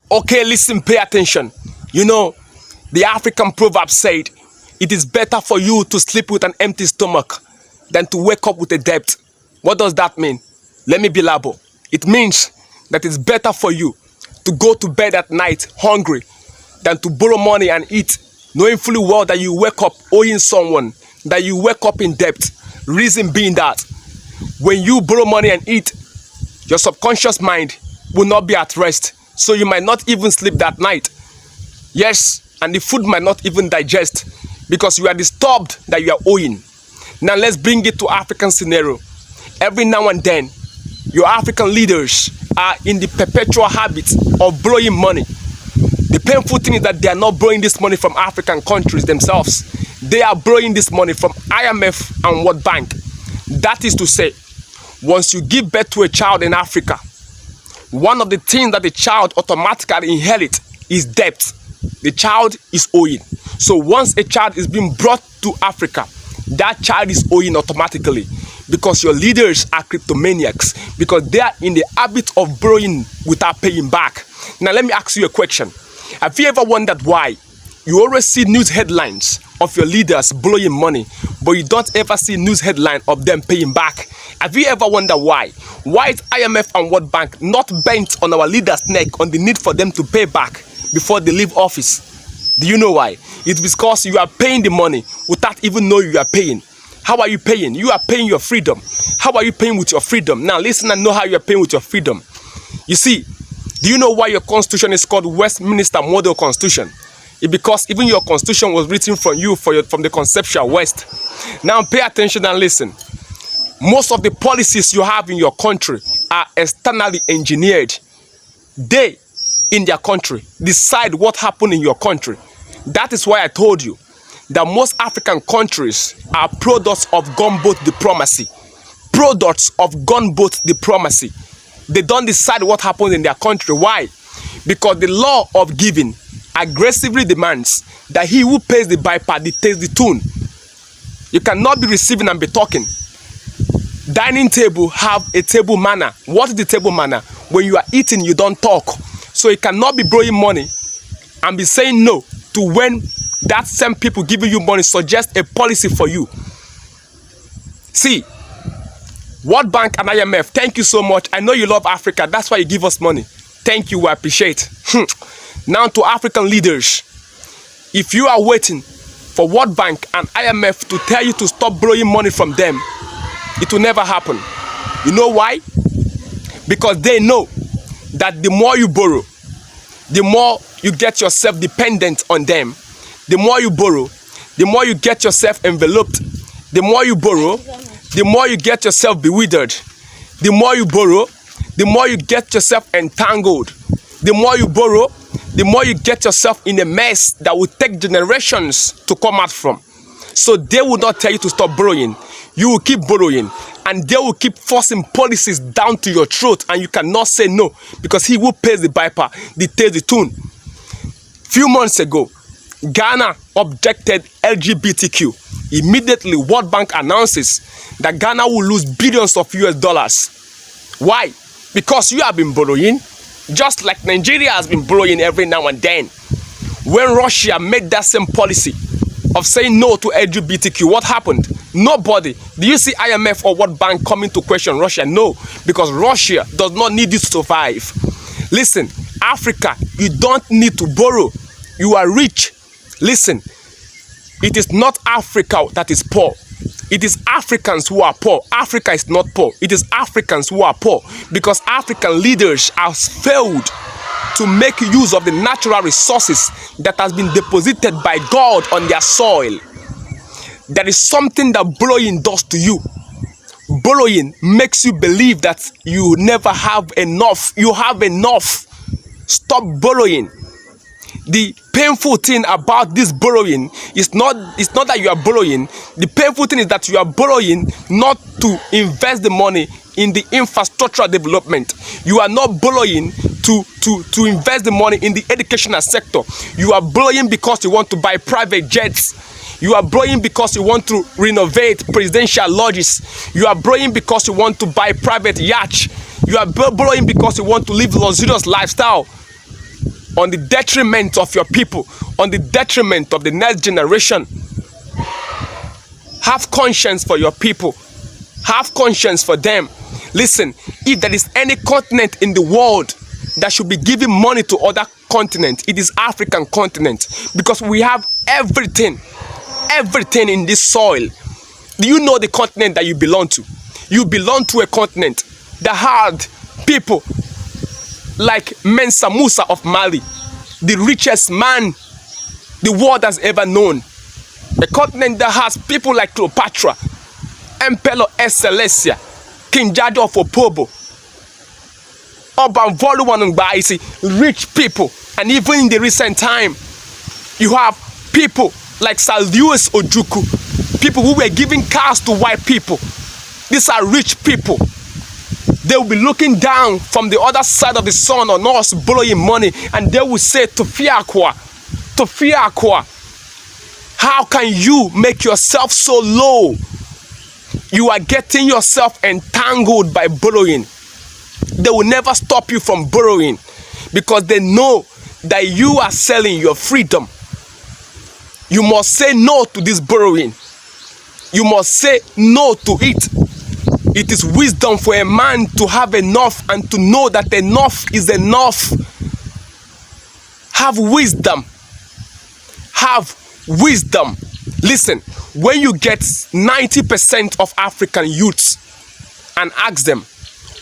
Okay, listen, pay attention. You know, the African proverb said, it is better for you to sleep with an empty stomach than to wake up with a debt. What does that mean? Let me be elaborate. It means that it's better for you to go to bed at night hungry than to borrow money and eat, knowing fully well that you wake up owing someone, that you wake up in debt. Reason being that when you borrow money and eat, your subconscious mind will not be at rest. So you might not even sleep that night. Yes, and the food might not even digest because you are disturbed that you are owing. Now let's bring it to African scenario. Every now and then, your African leaders are in the perpetual habit of borrowing money. The painful thing is that they are not borrowing this money from African countries themselves. They are borrowing this money from IMF and World Bank. That is to say, once you give birth to a child in Africa, one of the things that the child automatically inherits is debt. The child is owing. So once a child is being brought to Africa, that child is owing automatically because your leaders are kleptomaniacs, because they are in the habit of borrowing without paying back. Now let me ask you a question. Have you ever wondered why you always see news headlines of your leaders borrowing money, but you don't ever see news headline of them paying back? Have you ever wondered why? Why is IMF and World Bank not bent on our leaders' neck on the need for them to pay back before they leave office? Do you know why? It's because you are paying the money without even knowing you are paying. How are you paying? You are paying your freedom. How are you paying with your freedom? Now listen and know how you are paying with your freedom. You see, do you know why your constitution is called Westminster Model Constitution? It's because even your constitution was written from the conceptual West. Now pay attention and listen. Most of the policies you have in your country are externally engineered. They, in their country, decide what happened in your country. That is why I told you that most African countries are products of gunboat diplomacy. Products of gunboat diplomacy. They don't decide what happens in their country. Why? Because the law of giving aggressively demands that he who pays the piper dictates the tune. You cannot be receiving and be talking. Dining table have a table manner. What is the table manner? When you are eating, you don't talk. So you cannot be borrowing money and be saying no to when that same people giving you money suggest a policy for you. See, World Bank and IMF, thank you so much. I know you love Africa. That's why you give us money. Thank you. We appreciate. Now to African leaders, if you are waiting for World Bank and IMF to tell you to stop borrowing money from them, it will never happen. You know why? Because they know that the more you borrow, the more you get yourself dependent on them. The more you borrow, the more you get yourself enveloped. The more you borrow, the more you get yourself bewildered. The more you borrow, the more you get yourself entangled. The more you borrow, the more you get yourself in a mess that will take generations to come out from. So they will not tell you to stop borrowing. You will keep borrowing, and they will keep forcing policies down to your throat, and you cannot say no because he who pays the piper dictates the tune. Few months ago, Ghana objected LGBTQ. Immediately, World Bank announces that Ghana will lose billions of US dollars. Why? Because you have been borrowing, just like Nigeria has been borrowing every now and then. When Russia made that same policy of saying no to LGBTQ, what happened? Nobody. Do you see IMF or World Bank coming to question Russia? No, because Russia does not need you to survive. Listen, Africa, you don't need to borrow. You are rich. Listen, it is not Africa that is poor. It is Africans who are poor. Africa is not poor. It is Africans who are poor because African leaders have failed to make use of the natural resources that has been deposited by God on their soil. There is something that borrowing does to you. Borrowing makes you believe that you never have enough. You have enough. Stop borrowing. The painful thing about this borrowing is not that you are borrowing. The painful thing is that you are borrowing not to invest the money in the infrastructural development. You are not borrowing to invest the money in the educational sector. You are borrowing because you want to buy private jets. You are borrowing because you want to renovate presidential lodges. You are borrowing because you want to buy private yachts. You are borrowing because you want to live luxurious lifestyle. on the detriment of your people, on the detriment of the next generation. Have conscience for your people. Have conscience for them. Listen, if there is any continent in the world that should be giving money to other continents, it is African continent, because we have everything in this soil. Do you know the continent that you belong to? You belong to a continent that had people like Mensa Musa of Mali, the richest man the world has ever known. A continent that has people like Cleopatra, Emperor Celestia, King Jado of Opobo, Obanvolu Wanungbaisi, rich people. And even in the recent time, you have people like Sir Lewis Ojukwu, people who were giving cars to white people. These are rich people. They will be looking down from the other side of the sun on us borrowing money, and they will say, Tofiakwa, how can you make yourself so low? You are getting yourself entangled by borrowing. They will never stop you from borrowing, because they know that you are selling your freedom. You must say no to this borrowing. You must say no to it. It is wisdom for a man to have enough and to know that enough is enough. Have wisdom. Have wisdom. Listen, when you get 90% of African youths and ask them,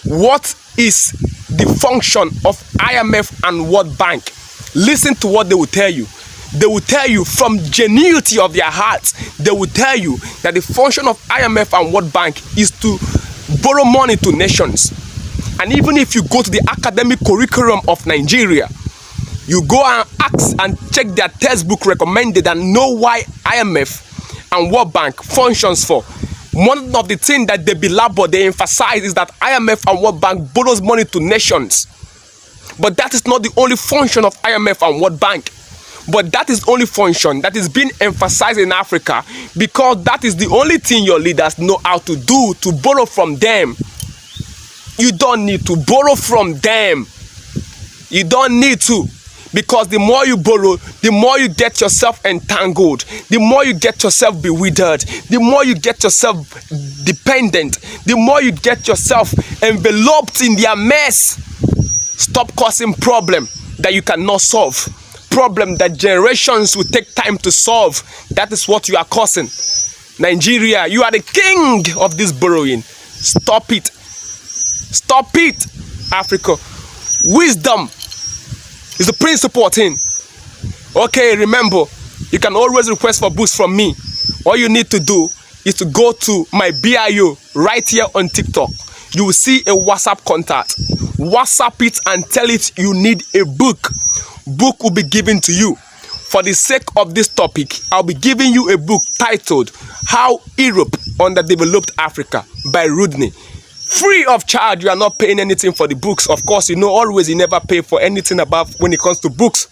what is the function of IMF and World Bank? Listen to what they will tell you. They will tell you from genuinity of their hearts, they will tell you that the function of IMF and World Bank is to borrow money to nations. And even if you go to the academic curriculum of Nigeria, you go and ask and check their textbook recommended and know why IMF and World Bank functions for. One of the things that they belabor, they emphasize, is that IMF and World Bank borrows money to nations. But that is not the only function of IMF and World Bank. But that is the only function that is being emphasized in Africa, because that is the only thing your leaders know how to do, to borrow from them. You don't need to borrow from them. You don't need to. Because the more you borrow, the more you get yourself entangled, the more you get yourself bewildered, the more you get yourself dependent, the more you get yourself enveloped in their mess. Stop causing problem that you cannot solve. Problem that generations will take time to solve. That is what you are causing. Nigeria, you are the king of this borrowing. Stop it. Stop it, Africa. Wisdom is the principal thing. Okay, remember, you can always request for books from me. All you need to do is to go to my bio right here on TikTok. You will see a WhatsApp contact. WhatsApp it and tell it you need a book. Book will be given to you. For the sake of this topic, I'll be giving you a book titled How Europe Underdeveloped Africa by Rudney. Free of charge. You are not paying anything for the books. Of course, you know always you never pay for anything above when it comes to books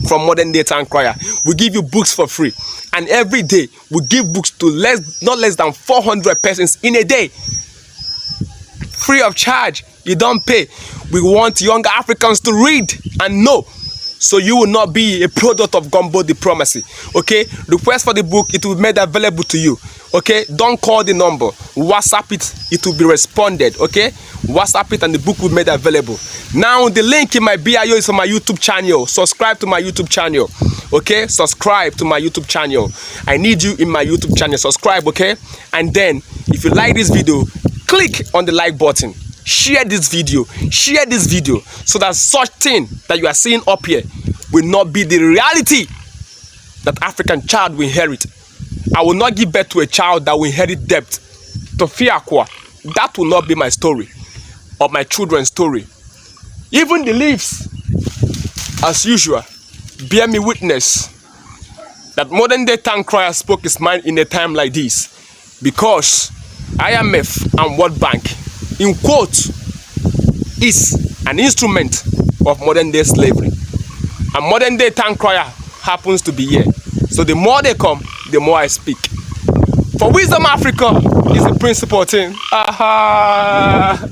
from Modern Day Town Crier. We give you books for free. And every day, we give books to not less than 400 persons in a day. Free of charge. You don't pay. We want young Africans to read and know, so you will not be a product of gumbo diplomacy. Okay, request for the book, it will be made available to you. Okay, don't call the number, WhatsApp it, it will be responded. Okay, WhatsApp it and the book will be made available. Now the link in my bio is on my YouTube channel. Subscribe to my YouTube channel. Okay, subscribe to my YouTube channel. I need you in my YouTube channel. Subscribe. Okay, and then if you like this video, click on the like button. Share this video, so that such thing that you are seeing up here will not be the reality that African child will inherit. I will not give birth to a child that will inherit debt. Tofiakwa, that will not be my story or my children's story. Even the leaves, as usual, bear me witness that Modern Day Town Crier spoke his mind in a time like this, because IMF and World Bank, in quotes, is an instrument of modern day slavery. And Modern Day Town Crier happens to be here. So the more they come, the more I speak. For Wisdom Africa is the principal thing. Aha!